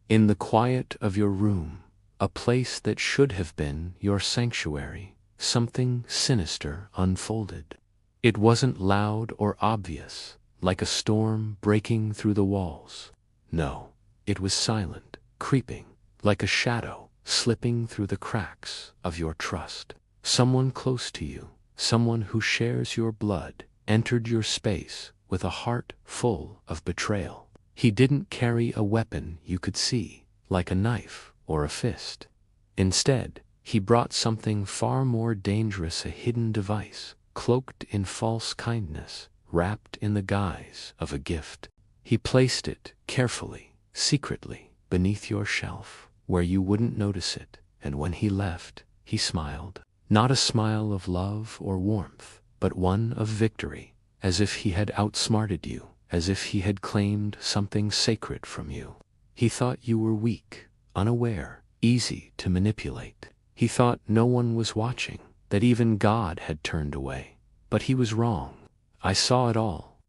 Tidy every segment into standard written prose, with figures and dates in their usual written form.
In the quiet of your room, a place that should have been your sanctuary, something sinister unfolded. It wasn't loud or obvious, like a storm breaking through the walls. No, it was silent, creeping, like a shadow, slipping through the cracks of your trust. Someone close to you, someone who shares your blood, entered your space with a heart full of betrayal. He didn't carry a weapon you could see, like a knife or a fist. Instead, he brought something far more dangerous, a hidden device, cloaked in false kindness, wrapped in the guise of a gift. He placed it carefully, secretly, beneath your shelf, where you wouldn't notice it, and when he left, he smiled. Not a smile of love or warmth, but one of victory, as if he had outsmarted you, as if he had claimed something sacred from you. He thought you were weak, unaware, easy to manipulate. He thought no one was watching, that even God had turned away. But he was wrong. I saw it all.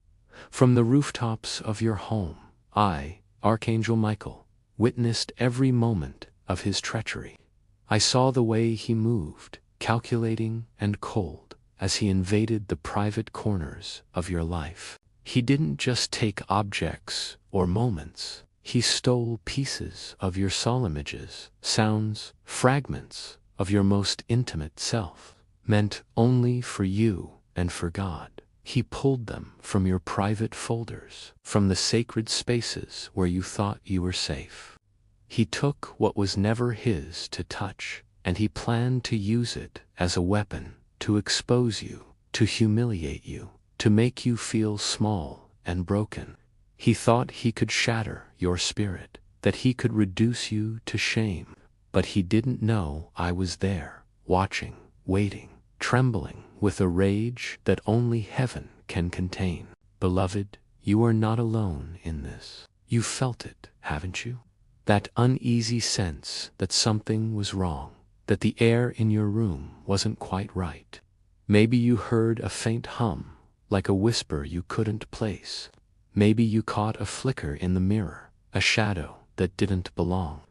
From the rooftops of your home, I, Archangel Michael, witnessed every moment of his treachery. I saw the way he moved, calculating and cold, as he invaded the private corners of your life. He didn't just take objects or moments. He stole pieces of your soul, images, sounds, fragments of your most intimate self, meant only for you and for God. He pulled them from your private folders, from the sacred spaces where you thought you were safe. He took what was never his to touch, and he planned to use it as a weapon to expose you, to humiliate you, to make you feel small and broken. He thought he could shatter your spirit, that he could reduce you to shame. But he didn't know I was there, watching, waiting, trembling with a rage that only heaven can contain. Beloved, you are not alone in this. You felt it, haven't you? That uneasy sense that something was wrong, that the air in your room wasn't quite right. Maybe you heard a faint hum, like a whisper you couldn't place. Maybe you caught a flicker in the mirror, a shadow that didn't belong.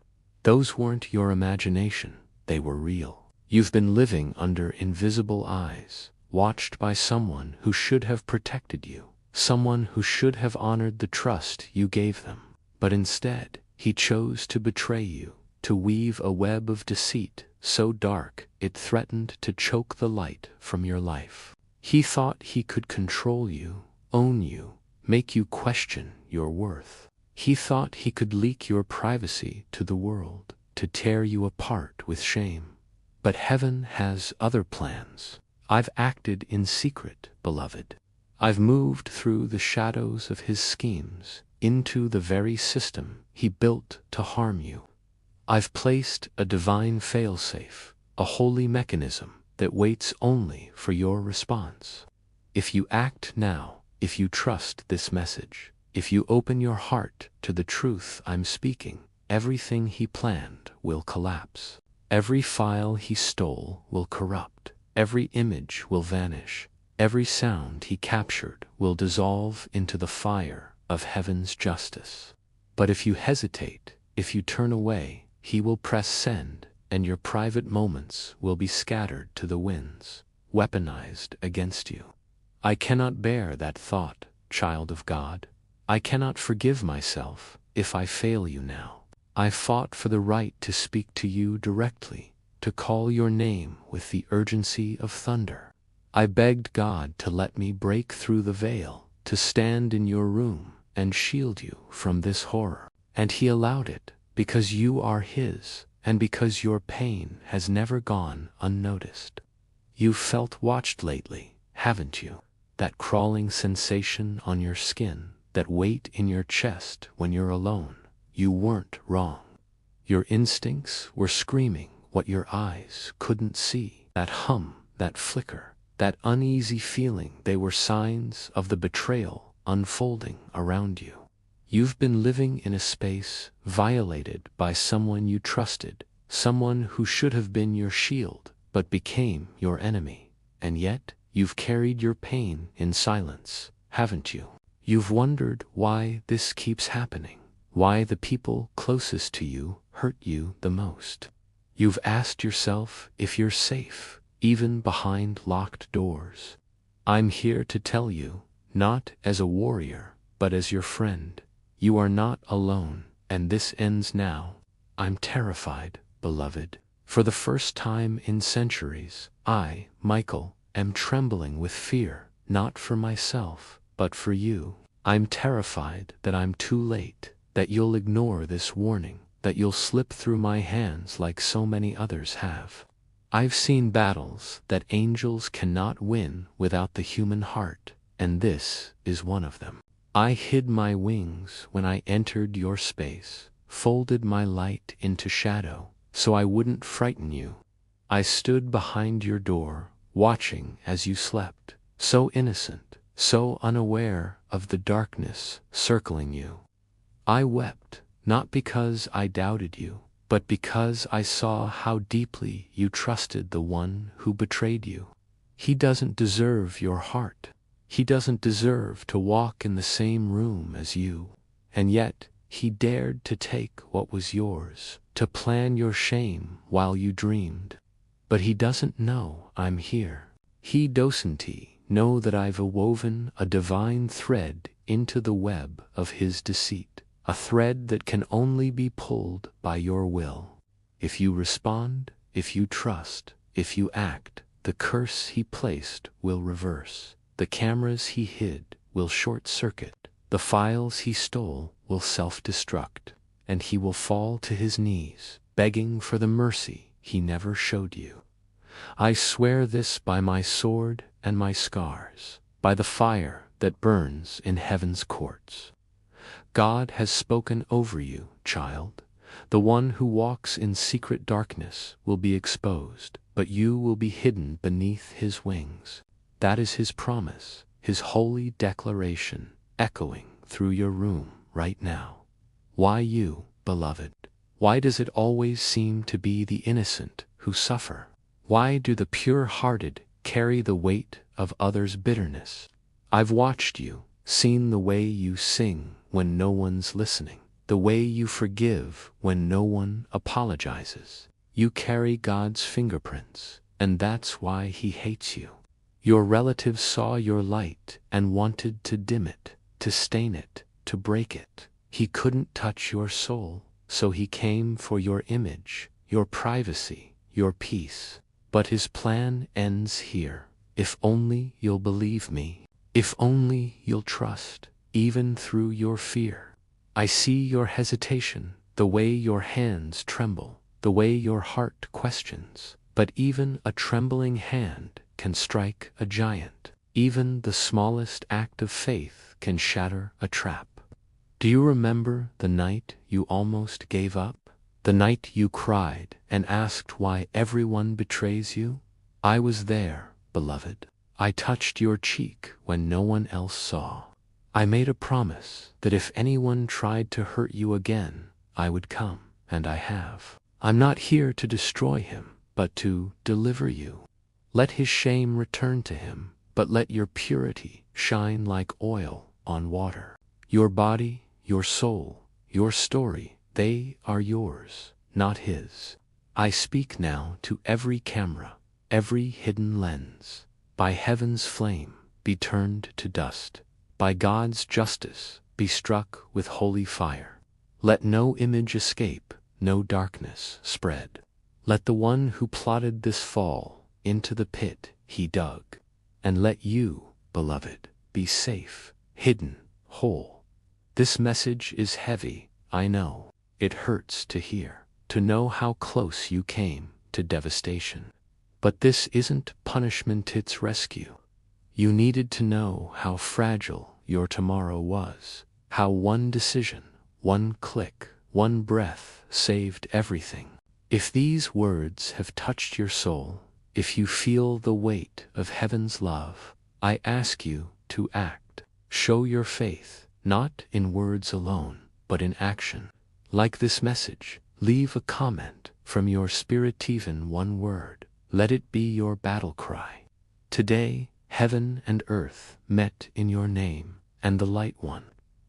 Those weren't your imagination, they were real. You've been living under invisible eyes, watched by someone who should have protected you, someone who should have honored the trust you gave them. But instead, he chose to betray you, to weave a web of deceit so dark it threatened to choke the light from your life. He thought he could control you, own you, make you question your worth. He thought he could leak your privacy to the world, to tear you apart with shame. But heaven has other plans. I've acted in secret, beloved. I've moved through the shadows of his schemes, into the very system he built to harm you. I've placed a divine failsafe, a holy mechanism that waits only for your response. If you act now, if you trust this message, if you open your heart to the truth I'm speaking, everything he planned will collapse. Every file he stole will corrupt. Every image will vanish. Every sound he captured will dissolve into the fire of heaven's justice. But if you hesitate, if you turn away, he will press send, and your private moments will be scattered to the winds, weaponized against you. I cannot bear that thought, child of God. I cannot forgive myself if I fail you now. I fought for the right to speak to you directly, to call your name with the urgency of thunder. I begged God to let me break through the veil, to stand in your room and shield you from this horror. And he allowed it, because you are his, and because your pain has never gone unnoticed. You've felt watched lately, haven't you? That crawling sensation on your skin, that weight in your chest when you're alone. You weren't wrong. Your instincts were screaming what your eyes couldn't see. That hum, that flicker, that uneasy feeling, they were signs of the betrayal unfolding around you. You've been living in a space violated by someone you trusted, someone who should have been your shield, but became your enemy. And yet, you've carried your pain in silence, haven't you? You've wondered why this keeps happening, why the people closest to you hurt you the most. You've asked yourself if you're safe, even behind locked doors. I'm here to tell you, not as a warrior, but as your friend, you are not alone, and this ends now. I'm terrified, beloved. For the first time in centuries, I, Michael, am trembling with fear, not for myself, but for you. I'm terrified that I'm too late, that you'll ignore this warning, that you'll slip through my hands like so many others have. I've seen battles that angels cannot win without the human heart, and this is one of them. I hid my wings when I entered your space, folded my light into shadow, so I wouldn't frighten you. I stood behind your door, watching as you slept, so innocent, so unaware of the darkness circling you. I wept, not because I doubted you, but because I saw how deeply you trusted the one who betrayed you. He doesn't deserve your heart. He doesn't deserve to walk in the same room as you. And yet, he dared to take what was yours, to plan your shame while you dreamed. But he doesn't know I'm here. He doesn't know that I've woven a divine thread into the web of his deceit, a thread that can only be pulled by your will. If you respond, if you trust, if you act, the curse he placed will reverse. The cameras he hid will short-circuit. The files he stole will self-destruct, and he will fall to his knees, begging for the mercy he never showed you. I swear this by my sword and my scars, by the fire that burns in heaven's courts. God has spoken over you, child. The one who walks in secret darkness will be exposed, but you will be hidden beneath his wings. That is his promise, his holy declaration, echoing through your room right now. Why you, beloved? Why does it always seem to be the innocent who suffer? Why do the pure-hearted carry the weight of others' bitterness? I've watched you, seen the way you sing when no one's listening, the way you forgive when no one apologizes. You carry God's fingerprints, and that's why he hates you. Your relatives saw your light and wanted to dim it, to stain it, to break it. He couldn't touch your soul, so he came for your image, your privacy, your peace. But his plan ends here. If only you'll believe me. If only you'll trust, even through your fear. I see your hesitation, the way your hands tremble, the way your heart questions. But even a trembling hand can strike a giant. Even the smallest act of faith can shatter a trap. Do you remember the night you almost gave up? The night you cried and asked why everyone betrays you? I was there, beloved. I touched your cheek when no one else saw. I made a promise that if anyone tried to hurt you again, I would come, and I have. I'm not here to destroy him, but to deliver you. Let his shame return to him, but let your purity shine like oil on water. Your body, your soul, your story, they are yours, not his. I speak now to every camera, every hidden lens. By heaven's flame, be turned to dust. By God's justice, be struck with holy fire. Let no image escape, no darkness spread. Let the one who plotted this fall into the pit he dug. And let you, beloved, be safe, hidden, whole. This message is heavy, I know. It hurts to hear, to know how close you came to devastation. But this isn't punishment, it's rescue. You needed to know how fragile your tomorrow was, how one decision, one click, one breath saved everything. If these words have touched your soul, if you feel the weight of heaven's love, I ask you to act. Show your faith, not in words alone, but in action. Like this message, leave a comment from your spirit, even one word. Let it be your battle cry. Today, heaven and earth met in your name, and the light won.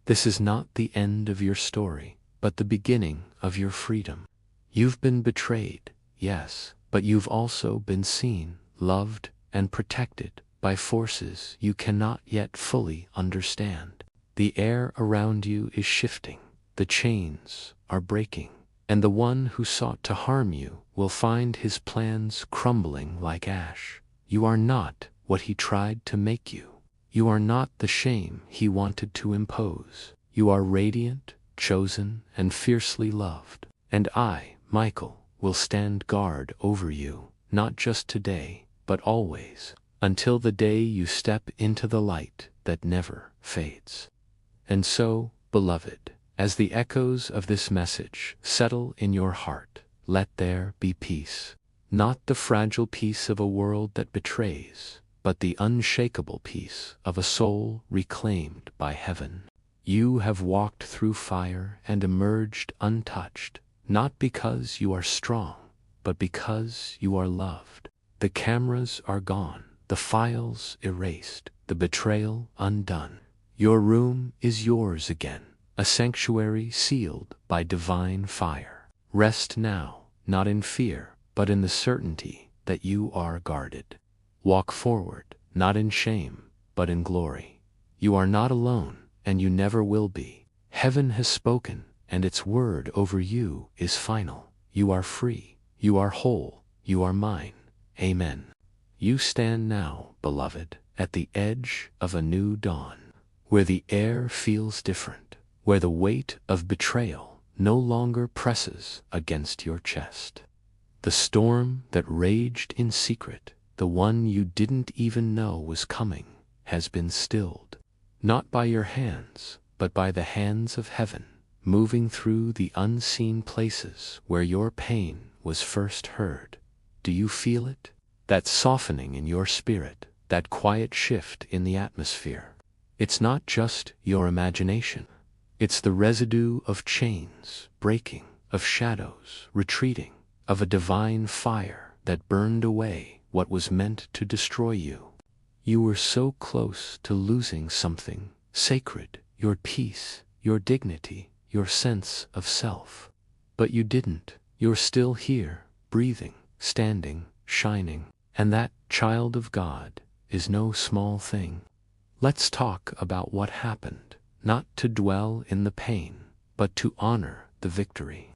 This is not the end of your story. but the beginning of your freedom. You've been betrayed, yes, but you've also been seen, loved, and protected by forces you cannot yet fully understand. The air around you is shifting, the chains are breaking, and the one who sought to harm you will find his plans crumbling like ash. You are not what he tried to make you. You are not the shame he wanted to impose. You are radiant, chosen, and fiercely loved. And I, Michael, will stand guard over you, not just today, but always, until the day you step into the light that never fades. And so, beloved, as the echoes of this message settle in your heart, let there be peace. Not the fragile peace of a world that betrays, but the unshakable peace of a soul reclaimed by heaven. You have walked through fire and emerged untouched, not because you are strong, but because you are loved. The cameras are gone, the files erased, the betrayal undone. Your room is yours again, a sanctuary sealed by divine fire. Rest now, not in fear, but in the certainty that you are guarded. Walk forward, not in shame, but in glory. You are not alone, and you never will be. Heaven has spoken, and its word over you is final. You are free, you are whole, you are mine. Amen. You stand now, beloved, at the edge of a new dawn, where the air feels different, where the weight of betrayal no longer presses against your chest. The storm that raged in secret, the one you didn't even know was coming, has been stilled. Not by your hands, but by the hands of heaven, moving through the unseen places where your pain was first heard. Do you feel it? That softening in your spirit, that quiet shift in the atmosphere. It's not just your imagination. It's the residue of chains breaking, of shadows retreating, of a divine fire that burned away what was meant to destroy you. You were so close to losing something sacred, your peace, your dignity, your sense of self. But you didn't. You're still here, breathing, standing, shining. And that, child of God, is no small thing. Let's talk about what happened, not to dwell in the pain, but to honor the victory.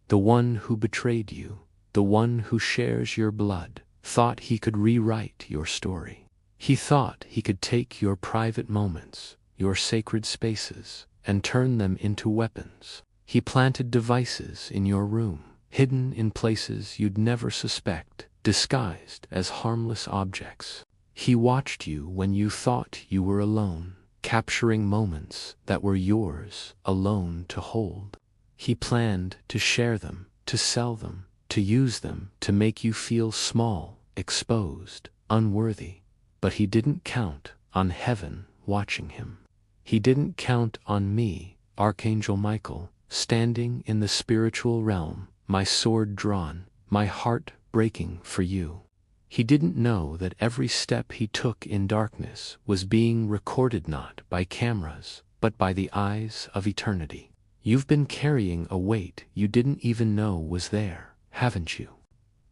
The one who betrayed you, the one who shares your blood, thought he could rewrite your story. He thought he could take your private moments, your sacred spaces, and turn them into weapons. He planted devices in your room, hidden in places you'd never suspect, disguised as harmless objects. He watched you when you thought you were alone, capturing moments that were yours alone to hold. He planned to share them, to sell them, to use them to make you feel small, exposed, unworthy. But he didn't count on heaven watching him. He didn't count on me, Archangel Michael, standing in the spiritual realm, my sword drawn, my heart breaking for you. He didn't know that every step he took in darkness was being recorded not by cameras, but by the eyes of eternity. You've been carrying a weight you didn't even know was there, haven't you?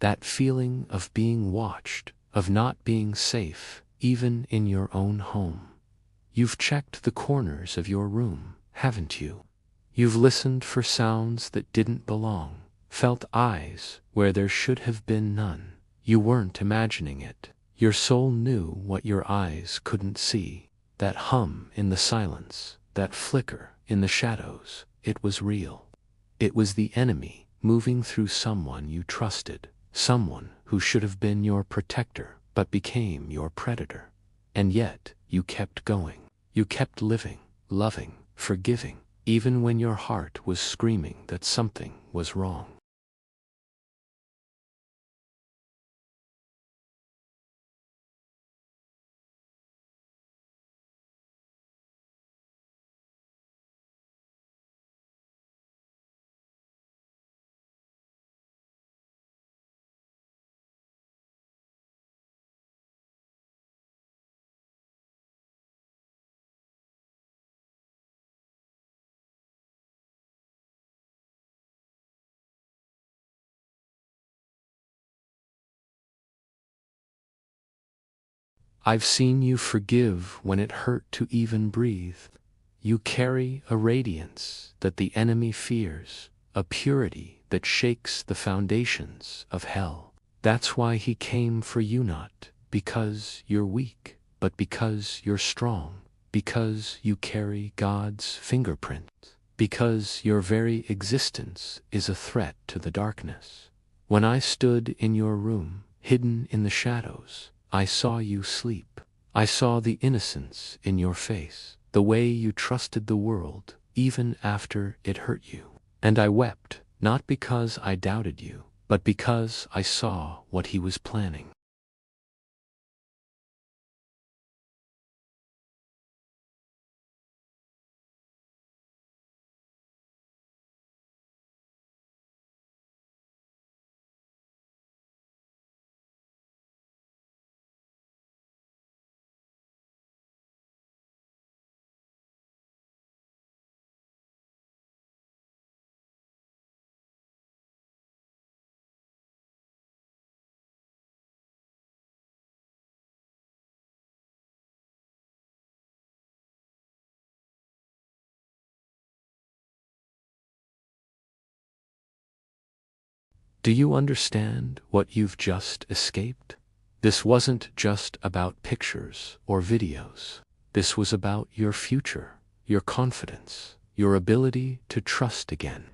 That feeling of being watched, of not being safe, even in your own home. You've checked the corners of your room, haven't you? You've listened for sounds that didn't belong, felt eyes where there should have been none. You weren't imagining it. Your soul knew what your eyes couldn't see. That hum in the silence, that flicker in the shadows, it was real. It was the enemy moving through someone you trusted, someone who should have been your protector but became your predator. And yet, you kept going. You kept living, loving, forgiving, even when your heart was screaming that something was wrong. I've seen you forgive when it hurt to even breathe. You carry a radiance that the enemy fears, a purity that shakes the foundations of hell. That's why he came for you, not because you're weak, but because you're strong, because you carry God's fingerprint, because your very existence is a threat to the darkness. When I stood in your room, hidden in the shadows, I saw you sleep. I saw the innocence in your face, the way you trusted the world, even after it hurt you. And I wept, not because I doubted you, but because I saw what he was planning. Do you understand what you've just escaped? This wasn't just about pictures or videos. This was about your future, your confidence, your ability to trust again.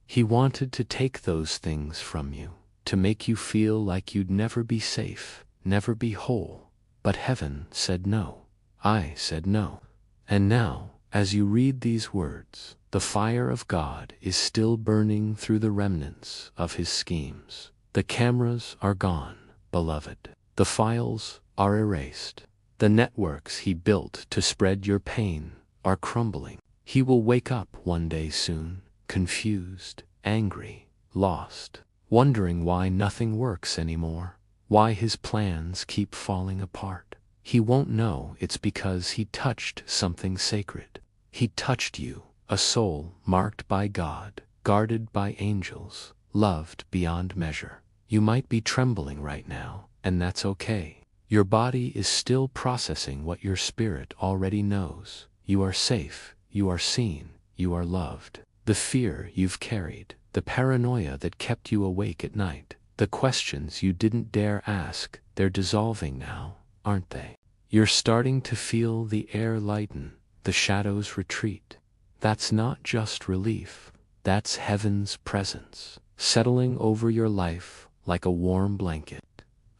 He wanted to take those things from you, to make you feel like you'd never be safe, never be whole. But heaven said no. I said no. And now, as you read these words, the fire of God is still burning through the remnants of his schemes. The cameras are gone, beloved. The files are erased. The networks he built to spread your pain are crumbling. He will wake up one day soon, confused, angry, lost, wondering why nothing works anymore, why his plans keep falling apart. He won't know it's because he touched something sacred. He touched you, a soul marked by God, guarded by angels, loved beyond measure. You might be trembling right now, and that's okay. Your body is still processing what your spirit already knows. You are safe, you are seen, you are loved. The fear you've carried, the paranoia that kept you awake at night, the questions you didn't dare ask, they're dissolving now, aren't they? You're starting to feel the air lighten, the shadows retreat. That's not just relief, that's heaven's presence, settling over your life like a warm blanket.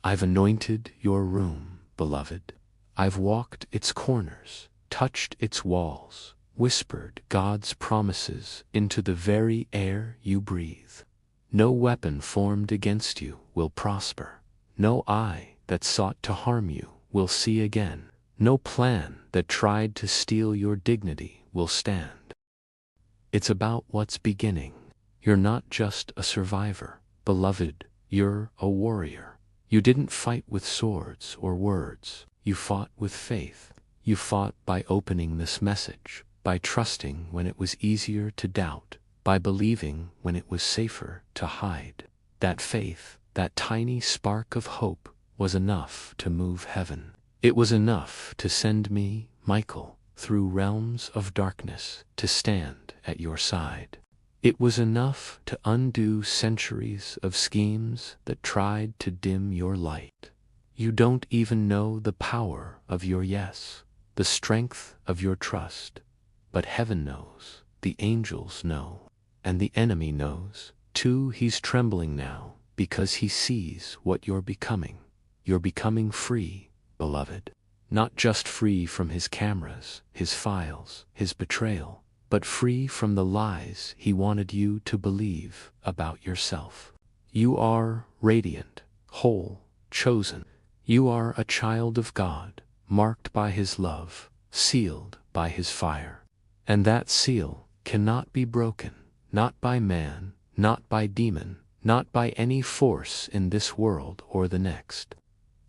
I've anointed your room, beloved. I've walked its corners, touched its walls, whispered God's promises into the very air you breathe. No weapon formed against you will prosper. No eye that sought to harm you will see again. No plan that tried to steal your dignity will stand. It's about what's beginning. You're not just a survivor, beloved, you're a warrior. You didn't fight with swords or words. You fought with faith. You fought by opening this message, by trusting when it was easier to doubt, by believing when it was safer to hide. That faith, that tiny spark of hope, was enough to move heaven. It was enough to send me, Michael, through realms of darkness to stand at your side. It was enough to undo centuries of schemes that tried to dim your light. You don't even know the power of your yes, the strength of your trust. But heaven knows, the angels know, and the enemy knows, too. He's trembling now because he sees what you're becoming. You're becoming free, beloved. Not just free from his cameras, his files, his betrayal, but free from the lies he wanted you to believe about yourself. You are radiant, whole, chosen. You are a child of God, marked by his love, sealed by his fire. And that seal cannot be broken, not by man, not by demon, not by any force in this world or the next.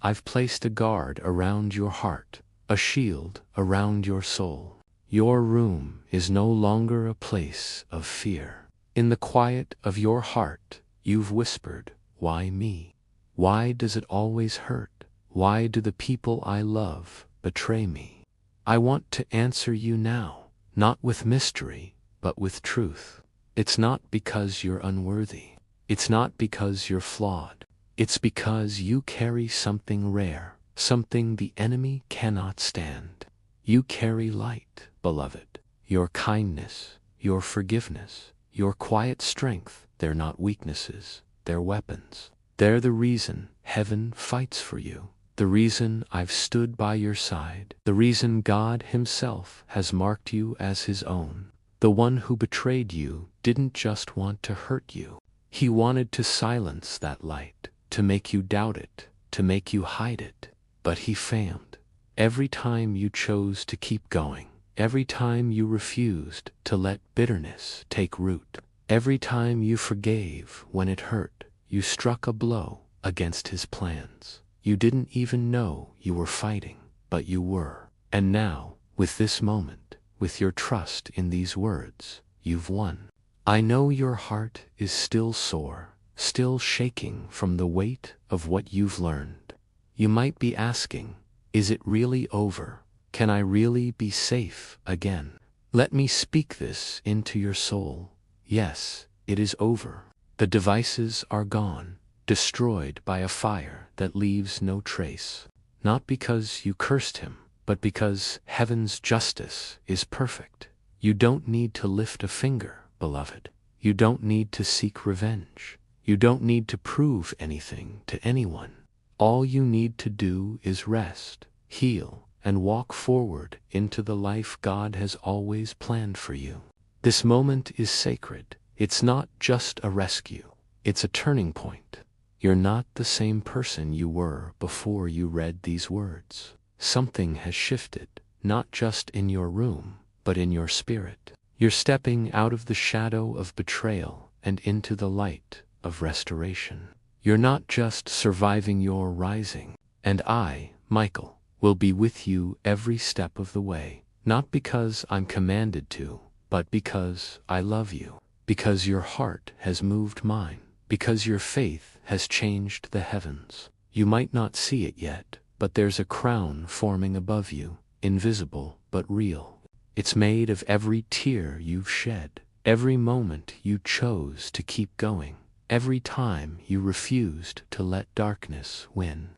I've placed a guard around your heart, a shield around your soul. Your room is no longer a place of fear. In the quiet of your heart, you've whispered, "Why me? Why does it always hurt? Why do the people I love betray me? I want to answer you now, not with mystery, but with truth. It's not because you're unworthy. It's not because you're flawed. It's because you carry something rare, something the enemy cannot stand. You carry light, beloved. Your kindness, your forgiveness, your quiet strength, they're not weaknesses, they're weapons. They're the reason heaven fights for you, the reason I've stood by your side, the reason God Himself has marked you as His own. The one who betrayed you didn't just want to hurt you. He wanted to silence that light, to make you doubt it, to make you hide it. But he failed. Every time you chose to keep going, every time you refused to let bitterness take root, every time you forgave when it hurt, you struck a blow against his plans. You didn't even know you were fighting, but you were. And now, with this moment, with your trust in these words, you've won. I know your heart is still sore, still shaking from the weight of what you've learned. You might be asking, is it really over? Can I really be safe again? Let me speak this into your soul. Yes, it is over. The devices are gone, destroyed by a fire that leaves no trace. Not because you cursed him, but because heaven's justice is perfect. You don't need to lift a finger, beloved. You don't need to seek revenge. You don't need to prove anything to anyone. All you need to do is rest, heal, and walk forward into the life God has always planned for you. This moment is sacred. It's not just a rescue. It's a turning point. You're not the same person you were before you read these words. Something has shifted, not just in your room, but in your spirit. You're stepping out of the shadow of betrayal and into the light of restoration. You're not just surviving, you're rising. And I, Michael, will be with you every step of the way, not because I'm commanded to, but because I love you, because your heart has moved mine, because your faith has changed the heavens. You might not see it yet, but there's a crown forming above you, invisible but real. It's made of every tear you've shed, every moment you chose to keep going, every time you refused to let darkness win.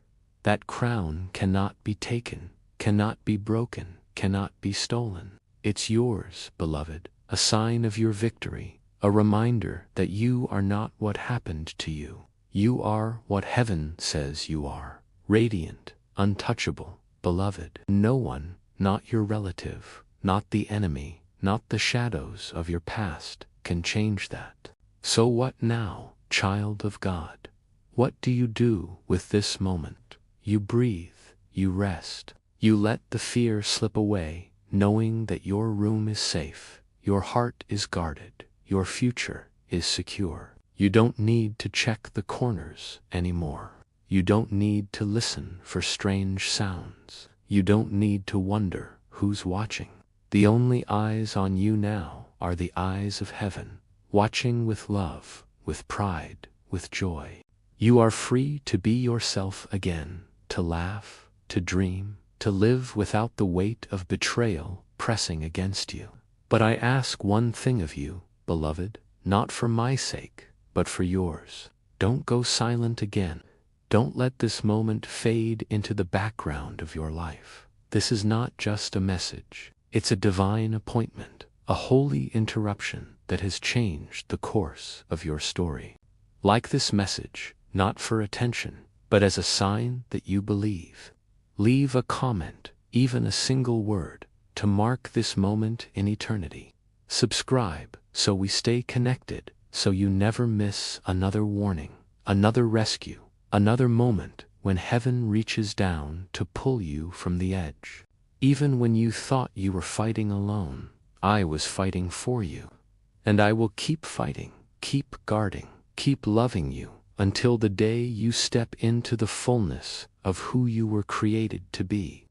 That crown cannot be taken, cannot be broken, cannot be stolen. It's yours, beloved, a sign of your victory, a reminder that you are not what happened to you. You are what heaven says you are, radiant, untouchable, beloved. No one, not your relative, not the enemy, not the shadows of your past, can change that. So what now, child of God? What do you do with this moment? You breathe, you rest, you let the fear slip away, knowing that your room is safe, your heart is guarded, your future is secure. You don't need to check the corners anymore. You don't need to listen for strange sounds. You don't need to wonder who's watching. The only eyes on you now are the eyes of heaven, watching with love, with pride, with joy. You are free to be yourself again, to laugh, to dream, to live without the weight of betrayal pressing against you. But I ask one thing of you, beloved, not for my sake, but for yours. Don't go silent again. Don't let this moment fade into the background of your life. This is not just a message. It's a divine appointment, a holy interruption that has changed the course of your story. Like this message, not for attention, but as a sign that you believe. Leave a comment, even a single word, to mark this moment in eternity. Subscribe so we stay connected, so you never miss another warning, another rescue, another moment when heaven reaches down to pull you from the edge. Even when you thought you were fighting alone, I was fighting for you. And I will keep fighting, keep guarding, keep loving you, until the day you step into the fullness of who you were created to be.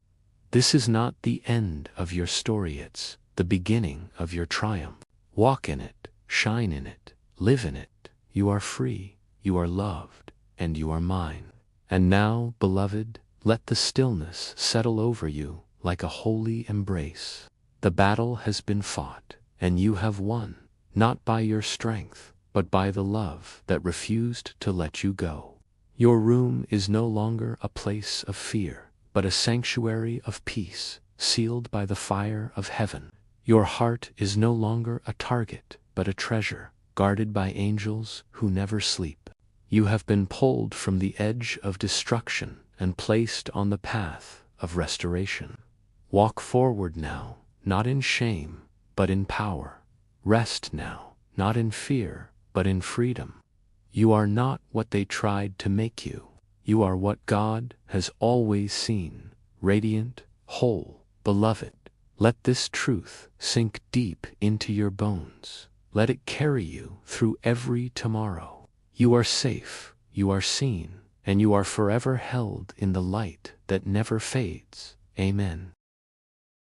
This is not the end of your story, it's the beginning of your triumph. Walk in it, shine in it, live in it. You are free, you are loved, and you are mine. And now, beloved, Let the stillness settle over you like a holy embrace. The battle has been fought, and you have won, not by your strength, but by the love that refused to let you go. Your room is no longer a place of fear, but a sanctuary of peace, sealed by the fire of heaven. Your heart is no longer a target, but a treasure, guarded by angels who never sleep. You have been pulled from the edge of destruction and placed on the path of restoration. Walk forward now, not in shame, but in power. Rest now, not in fear, but in freedom. You are not what they tried to make you. You are what God has always seen, radiant, whole, beloved. Let this truth sink deep into your bones. Let it carry you through every tomorrow. You are safe, you are seen, and you are forever held in the light that never fades. Amen.